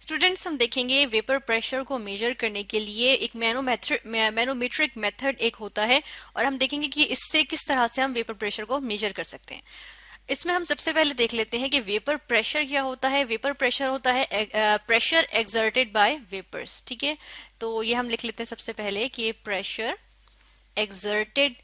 Students, हम देखेंगे vapour pressure को मेजर करने के लिए एक मैनोमेट्रिक मेथड एक होता है, और हम देखेंगे कि इससे किस तरह से हम वेपर प्रेशर को मेजर कर सकते हैं। इसमें हम सबसे पहले देख लेते हैं कि वेपर प्रेशर क्या होता है। वेपर प्रेशर होता है प्रेशर एक्सर्टेड बाय वेपर्स। ठीक है, तो ये हम लिख लेते हैं सबसे पहले कि प्रेशर एक्सर्टेड,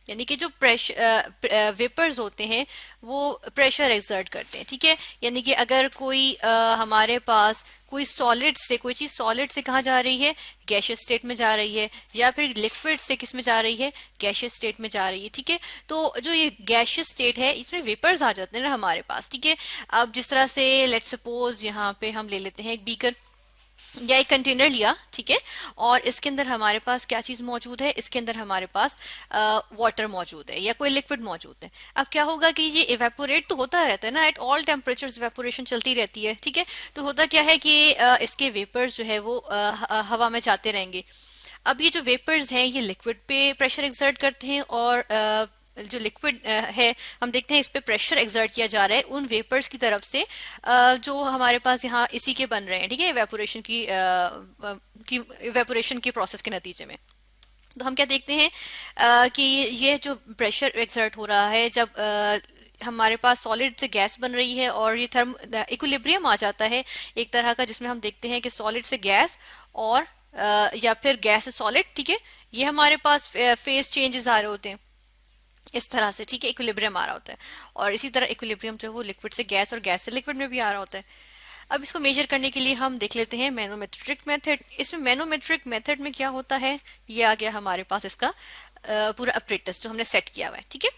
यानी कि जो प्रेशर वेपर्स होते हैं वो प्रेशर एक्सर्ट करते हैं। ठीक है, यानी कि अगर कोई हमारे पास कोई सॉलिड से, कोई चीज सॉलिड से कहाँ जा रही है, गैशियस स्टेट में जा रही है, या फिर लिक्विड से किस में जा रही है, गैशियस स्टेट में जा रही है। ठीक है, तो जो ये गैशियस स्टेट है इसमें वेपर्स आ जाते हैं ना हमारे पास। ठीक है, अब जिस तरह से लेट्स सपोज यहाँ पे हम ले लेते हैं एक बीकर या एक कंटेनर लिया। ठीक है, और इसके अंदर हमारे पास क्या चीज मौजूद है, इसके अंदर हमारे पास वाटर मौजूद है या कोई लिक्विड मौजूद है। अब क्या होगा कि ये इवेपोरेट तो होता रहता है ना, एट ऑल टेम्परेचर्स इवेपोरेशन चलती रहती है। ठीक है, तो होता क्या है कि इसके वेपर्स जो है वो हवा में जाते रहेंगे। अब ये जो वेपर्स हैं ये लिक्विड पे प्रेशर एक्सर्ट करते हैं, और जो लिक्विड है हम देखते हैं इस पे प्रेशर एक्सर्ट किया जा रहा है उन वेपर्स की तरफ से जो हमारे पास यहाँ इसी के बन रहे हैं। ठीक है, इवेपोरेशन की प्रोसेस के नतीजे में। तो हम क्या देखते हैं कि ये जो प्रेशर एक्सर्ट हो रहा है जब हमारे पास सॉलिड से गैस बन रही है, और ये इक्विलिब्रियम आ जाता है एक तरह का, जिसमें हम देखते हैं कि सॉलिड से गैस और या फिर गैस से सॉलिड। ठीक है, ये हमारे पास फेज चेंजेस आ रहे होते हैं इस तरह से। ठीक है, इक्विलिब्रियम आ रहा होता है, और इसी तरह इक्विलिब्रियम जो है वो लिक्विड से गैस और गैस से लिक्विड में भी आ रहा होता है। अब इसको मेजर करने के लिए हम देख लेते हैं मैनोमेट्रिक मेथड। इसमें मैनोमेट्रिक मेथड में क्या होता है, ये आ गया हमारे पास इसका पूरा अपरेटस जो हमने सेट किया हुआ है। ठीक है,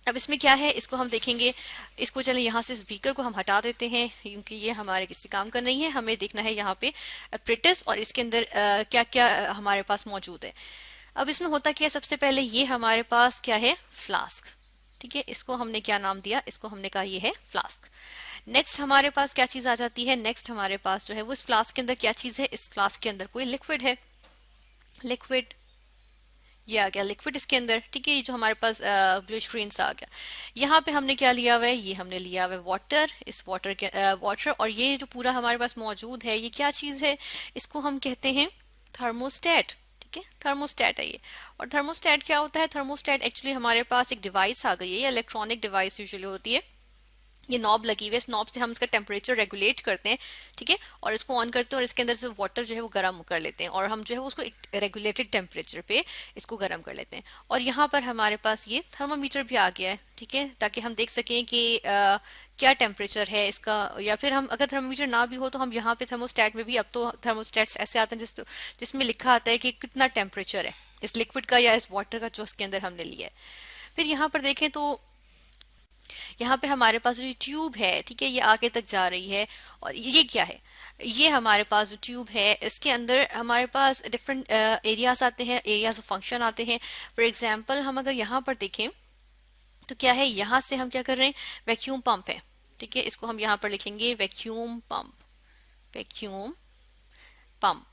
अब इसमें क्या है इसको हम देखेंगे। इसको चले यहाँ से स्पीकर को हम हटा देते हैं क्योंकि ये हमारे किसी काम का नहीं है। हमें देखना है यहाँ पे अपरेटस और इसके अंदर क्या क्या हमारे पास मौजूद है। अब इसमें होता क्या है, सबसे पहले ये हमारे पास क्या है, फ्लास्क। ठीक है, इसको हमने क्या नाम दिया, इसको हमने कहा ये है फ्लास्क। नेक्स्ट हमारे पास क्या चीज आ जाती है, नेक्स्ट हमारे पास जो है वो इस फ्लास्क के अंदर क्या चीज है, इस फ्लास्क के अंदर कोई लिक्विड है, लिक्विड। ये आ गया लिक्विड इसके अंदर। ठीक है, ये जो हमारे पास ब्लूइश ग्रीन सा आ गया। यहाँ पे हमने क्या लिया हुआ है, ये हमने लिया हुआ है वाटर। इस वाटर के वाटर, और ये जो पूरा हमारे पास मौजूद है ये क्या चीज है, इसको हम कहते हैं थर्मोस्टेट। ठीक है, थर्मोस्टेट है ये। और थर्मोस्टेट क्या होता है, थर्मोस्टेट एक्चुअली हमारे पास एक डिवाइस आ गई है, ये इलेक्ट्रॉनिक डिवाइस यूजुअली होती है। ये नॉब लगी हुई है, इस नॉब से हम इसका टेम्परेचर रेगुलेट करते हैं। ठीक है, और इसको ऑन करते हैं और इसके अंदर से वाटर जो है वो गर्म कर लेते हैं, और हम जो है उसको एक रेगुलेटेड टेम्परेचर पे इसको गर्म कर लेते हैं। और यहाँ पर हमारे पास ये थर्मामीटर भी आ गया है। ठीक है, ताकि हम देख सकें कि क्या टेम्परेचर है इसका, या फिर हम अगर थर्मामीटर ना भी हो तो हम यहाँ पे थर्मोस्टेट में भी, अब तो थर्मोस्टेट्स ऐसे आते हैं जिसमें लिखा आता है कि कितना टेम्परेचर है इस लिक्विड का या इस वाटर का जो इसके अंदर हमने लिया है। फिर यहाँ पर देखें तो यहाँ पे हमारे पास जो ट्यूब है, ठीक है, ये आगे तक जा रही है। और ये क्या है, ये हमारे पास जो ट्यूब है इसके अंदर हमारे पास डिफरेंट एरियाज आते हैं, एरियाज ऑफ फंक्शन आते हैं। फॉर एग्जांपल हम अगर यहाँ पर देखें तो क्या है, यहाँ से हम क्या कर रहे हैं, वैक्यूम पंप है। ठीक है, इसको हम यहाँ पर लिखेंगे वैक्यूम पंप, वैक्यूम पंप।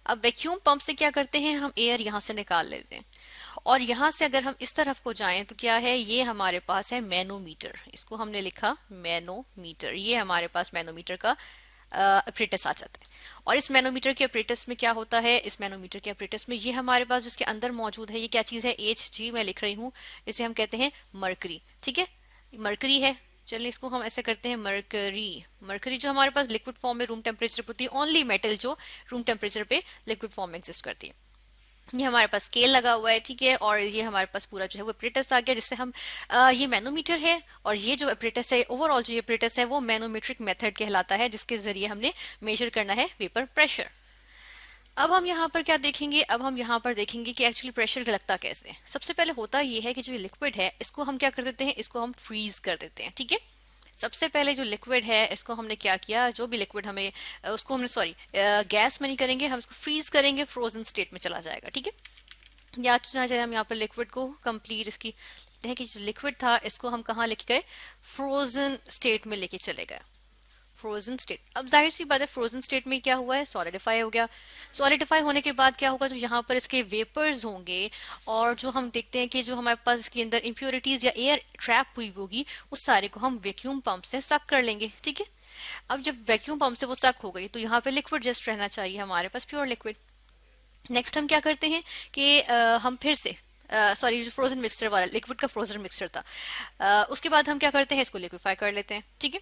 अब वैक्यूम पंप से क्या करते हैं, हम एयर यहाँ से निकाल लेते हैं, और यहाँ से अगर हम इस तरफ को जाएं तो क्या है, ये हमारे पास है मैनोमीटर। इसको हमने लिखा मैनोमीटर। ये हमारे पास मैनोमीटर का अपरेटस आ जाता है। और इस मैनोमीटर के अपरेटस में क्या होता है, इस मैनोमीटर के अपरेटस में ये हमारे पास जिसके अंदर मौजूद है, ये क्या चीज है, Hg मैं लिख रही हूँ, इसे हम कहते हैं मरकरी। ठीक है, मरकरी है। चलिए इसको हम ऐसे करते हैं मरकरी। मरकरी जो हमारे पास लिक्विड फॉर्म में रूम टेम्परेचर पर होती है, ओनली मेटल जो रूम टेम्परेचर पे लिक्विड फॉर्म में एग्जिस्ट करती है। ये हमारे पास स्केल लगा हुआ है। ठीक है, और ये हमारे पास पूरा जो है वो अपरेटस आ गया, जिससे हम ये मैनोमीटर है, और ये जो अपरेटस है, ओवरऑल जो ये अपरेटस है वो मैनोमेट्रिक मेथड कहलाता है, जिसके जरिए हमने मेजर करना है वेपर प्रेशर। अब हम यहाँ पर क्या देखेंगे, अब हम यहाँ पर देखेंगे कि एक्चुअली प्रेशर लगता कैसे है। सबसे पहले होता ये है कि जो लिक्विड है इसको हम क्या कर देते हैं, इसको हम फ्रीज कर देते हैं। ठीक है, सबसे पहले जो लिक्विड है इसको हमने क्या किया, जो भी लिक्विड हमें उसको हमने गैस में नहीं करेंगे, हम इसको फ्रीज करेंगे, फ्रोजन स्टेट में चला जाएगा। ठीक है, या तो चाहे हम यहाँ पर लिक्विड को कंप्लीट इसकी लिखते हैं कि जो लिक्विड था इसको हम कहाँ लेके गए, फ्रोजन स्टेट में लेके चले गए, फ्रोजन स्टेट। अब जाहिर सी बात है फ्रोजन स्टेट में क्या हुआ है, सॉलिडिफाई हो गया। सॉलिडिफाई होने के बाद क्या होगा, जो यहाँ पर इसके वेपर्स होंगे, और जो हम देखते हैं कि जो हमारे पास इसके अंदर इम्प्योरिटीज या एयर ट्रैप हुई होगी, उस सारे को हम वैक्यूम पंप से सक कर लेंगे। ठीक है, अब जब वैक्यूम पंप से वो सक हो गई तो यहाँ पे लिक्विड जस्ट रहना चाहिए हमारे पास, प्योर लिक्विड। नेक्स्ट हम क्या करते हैं कि हम फिर से सॉरी जो फ्रोजन मिक्सचर वाला लिक्विड का फ्रोजन मिक्सचर था, उसके बाद हम क्या करते हैं, इसको लिक्विफाई कर लेते हैं, ठीक है।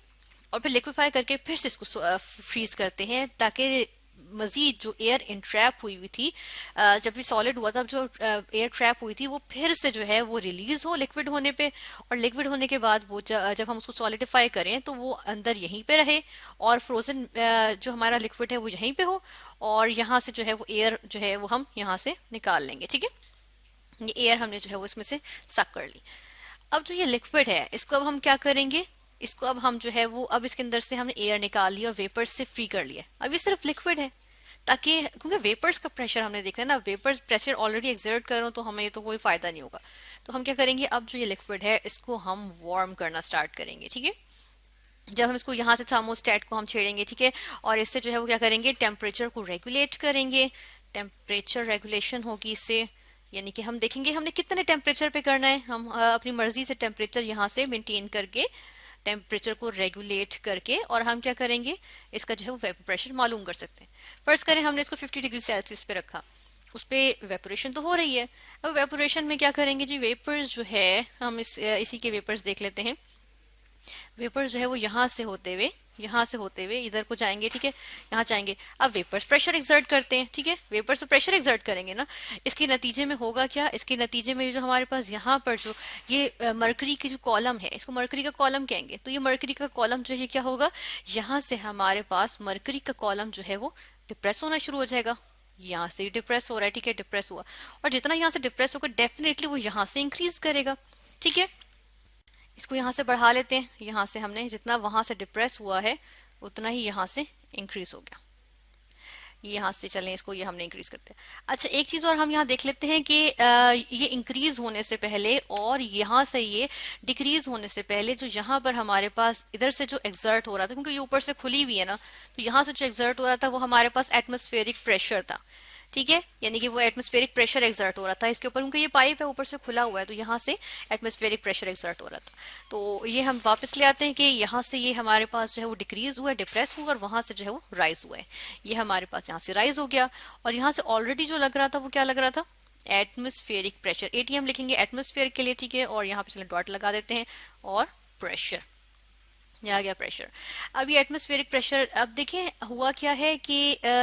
और फिर लिक्विफाई करके फिर से इसको फ्रीज करते हैं ताकि मजीद जो एयर इंट्रैप हुई हुई थी, जब ये सॉलिड हुआ था, जो एयर ट्रैप हुई थी वो फिर से जो है वो रिलीज हो लिक्विड होने पे। और लिक्विड होने के बाद वो जब हम उसको सॉलिडिफाई करें तो वो अंदर यहीं पे रहे और फ्रोजन जो हमारा लिक्विड है वो यहीं पे हो, और यहाँ से जो है वो एयर जो है वो हम यहाँ से निकाल लेंगे, ठीक है। ये एयर हमने जो है वो इसमें से सक कर ली। अब जो ये लिक्विड है इसको अब हम क्या करेंगे, इसको अब हम जो है वो अब इसके अंदर से हमने एयर निकाल लिया और वेपर्स से फ्री कर लिया। अब ये सिर्फ लिक्विड है, ताकि क्योंकि वेपर्स का प्रेशर हमने देखना है ना, वेपर्स प्रेशर ऑलरेडी एक्सर्ट करो तो हमें तो कोई फायदा नहीं होगा। तो हम क्या करेंगे, अब जो ये लिक्विड है इसको हम वार्म करना स्टार्ट करेंगे, ठीक है। जब हम इसको यहाँ से थर्मोस्टेट को हम छेड़ेंगे, ठीक है, और इससे जो है वो क्या करेंगे, टेम्परेचर को रेगुलेट करेंगे। टेम्परेचर रेगुलेशन होगी इससे, यानी कि हम देखेंगे हमने कितने टेम्परेचर पे करना है। हम अपनी मर्जी से टेम्परेचर यहाँ से मेंटेन करके, टेम्परेचर को रेगुलेट करके, और हम क्या करेंगे, इसका जो है वो वेपर प्रेशर मालूम कर सकते हैं। फर्स्ट करें हमने इसको 50 डिग्री सेल्सियस पे रखा, उस पर वेपोरेशन तो हो रही है। अब वेपोरेशन में क्या करेंगे जी, वेपर्स जो है हम इसी के वेपर्स देख लेते हैं। वेपर्स जो है वो यहाँ से होते हुए इधर को जाएंगे, ठीक है, यहाँ जाएंगे। अब वेपर्स प्रेशर एक्सर्ट करते हैं, ठीक है, वेपर्स तो प्रेशर एक्सर्ट करेंगे ना। इसके नतीजे में होगा क्या, इसके नतीजे में जो हमारे पास यहाँ पर जो ये मरकरी की जो कॉलम है, इसको मरकरी का कॉलम कहेंगे। तो ये मरकरी का कॉलम जो है क्या होगा, यहाँ से हमारे पास मरकरी का कॉलम जो है वो डिप्रेस होना शुरू हो जाएगा। यहाँ से डिप्रेस हो रहा है, ठीक है, डिप्रेस हुआ, और जितना यहाँ से डिप्रेस होगा डेफिनेटली वो यहाँ से इंक्रीज करेगा, ठीक है। इसको यहाँ से बढ़ा लेते हैं, यहाँ से हमने जितना वहां से डिप्रेस हुआ है उतना ही यहाँ से इंक्रीज हो गया। यहाँ से चलें इसको, ये हमने इंक्रीज करते हैं। अच्छा, एक चीज और हम यहाँ देख लेते हैं कि ये इंक्रीज होने से पहले और यहाँ से ये डिक्रीज होने से पहले जो यहाँ पर हमारे पास इधर से जो एक्सर्ट हो रहा था, क्योंकि ये ऊपर से खुली हुई है ना, तो यहाँ से जो एक्सर्ट हो रहा था वो हमारे पास एटमॉस्फेरिक प्रेशर था, ठीक है, यानी कि वो एटमॉस्फेरिक प्रेशर एक्सर्ट हो रहा था इसके ऊपर, क्योंकि ये पाइप है ऊपर से खुला हुआ है, तो यहाँ से एटमॉस्फेरिक प्रेशर एक्सर्ट हो रहा था। तो ये हम वापस ले आते हैं कि यहाँ से ये हमारे पास जो है वो डिक्रीज हुआ है, डिप्रेस हुआ, और वहां से जो है वो राइज हुआ है। ये हमारे पास यहाँ से राइज हो गया, और यहाँ से ऑलरेडी जो लग रहा था वो क्या लग रहा था, एटमॉस्फेरिक प्रेशर, एटीएम लिखेंगे एटमॉस्फेयर के लिए, ठीक है, और यहाँ पे चले डॉट लगा देते हैं, और प्रेशर, ये आ गया प्रेशर। अब ये एटमॉस्फेरिक प्रेशर, अब देखें हुआ क्या है कि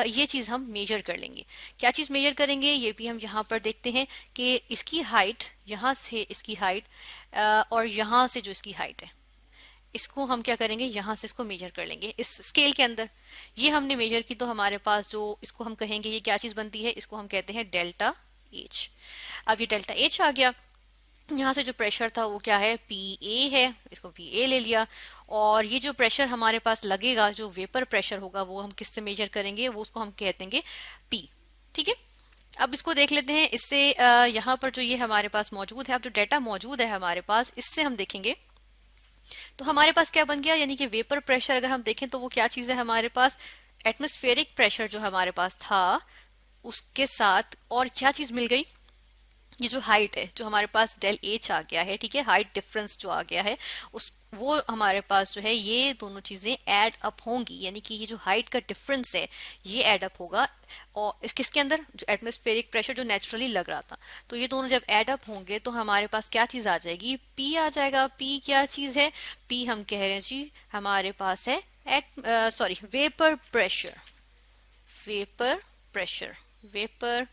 ये चीज हम मेजर कर लेंगे। क्या चीज मेजर करेंगे, ये भी हम यहाँ पर देखते हैं कि इसकी हाइट, यहाँ से इसकी हाइट और यहाँ से जो इसकी हाइट है, इसको हम क्या करेंगे, यहाँ से इसको मेजर कर लेंगे इस स्केल के अंदर। ये हमने मेजर की तो हमारे पास जो इसको हम कहेंगे ये क्या चीज बनती है, इसको हम कहते हैं डेल्टा एच। अब ये डेल्टा एच आ गया, यहाँ से जो प्रेशर था वो क्या है, पी ए है, इसको पी ए ले लिया। और ये जो प्रेशर हमारे पास लगेगा, जो वेपर प्रेशर होगा, वो हम किससे मेजर करेंगे, वो उसको हम कह देंगे पी, ठीक है। अब इसको देख लेते हैं, इससे यहाँ पर जो ये हमारे पास मौजूद है, अब जो डेटा मौजूद है हमारे पास, इससे हम देखेंगे तो हमारे पास क्या बन गया, यानी कि वेपर प्रेशर अगर हम देखें तो वो क्या चीज है हमारे पास, एटमॉस्फेरिक प्रेशर जो हमारे पास था उसके साथ और क्या चीज मिल गई, ये जो हाइट है, जो हमारे पास डेल एच आ गया है, ठीक है, हाइट डिफरेंस जो आ गया है उस, वो हमारे पास जो है ये दोनों चीजें ऐड अप होंगी, यानी कि ये जो हाइट का डिफरेंस है ये ऐड अप होगा, और इस किसके अंदर, जो एटमॉस्फेरिक प्रेशर जो नेचुरली लग रहा था, तो ये दोनों जब ऐड अप होंगे तो हमारे पास क्या चीज आ जाएगी, पी आ जाएगा। पी क्या चीज है, पी हम कह रहे हैं जी हमारे पास है vapour pressure, vapour pressure, vapour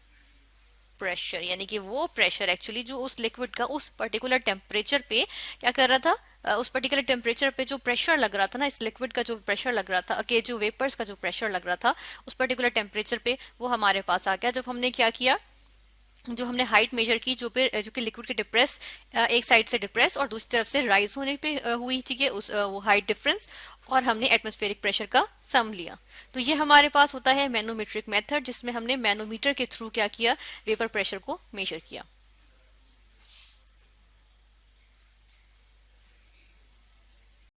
pressure, यानी कि वो प्रेशर एक्चुअली जो उस लिक्विड का उस पर्टिकुलर टेम्परेचर पे क्या कर रहा था, उस पर्टिकुलर टेम्परेचर पे जो प्रेशर लग रहा था ना, इस लिक्विड का जो प्रेशर लग रहा था, जो वेपर्स का जो प्रेशर लग रहा था उस पर्टिकुलर टेम्परेचर पे, वो हमारे पास आ गया। जब हमने क्या किया, जो हमने हाइट मेजर की, जो कि लिक्विड के डिप्रेस, एक साइड से डिप्रेस और दूसरी तरफ से राइज होने पे हुई, ठीक है, उस वो हाइट डिफरेंस, और हमने एटमॉस्फेरिक प्रेशर का सम लिया। तो ये हमारे पास होता है मैनोमीट्रिक मेथड, जिसमें हमने मैनोमीटर के थ्रू क्या किया, वेपर प्रेशर को मेजर किया।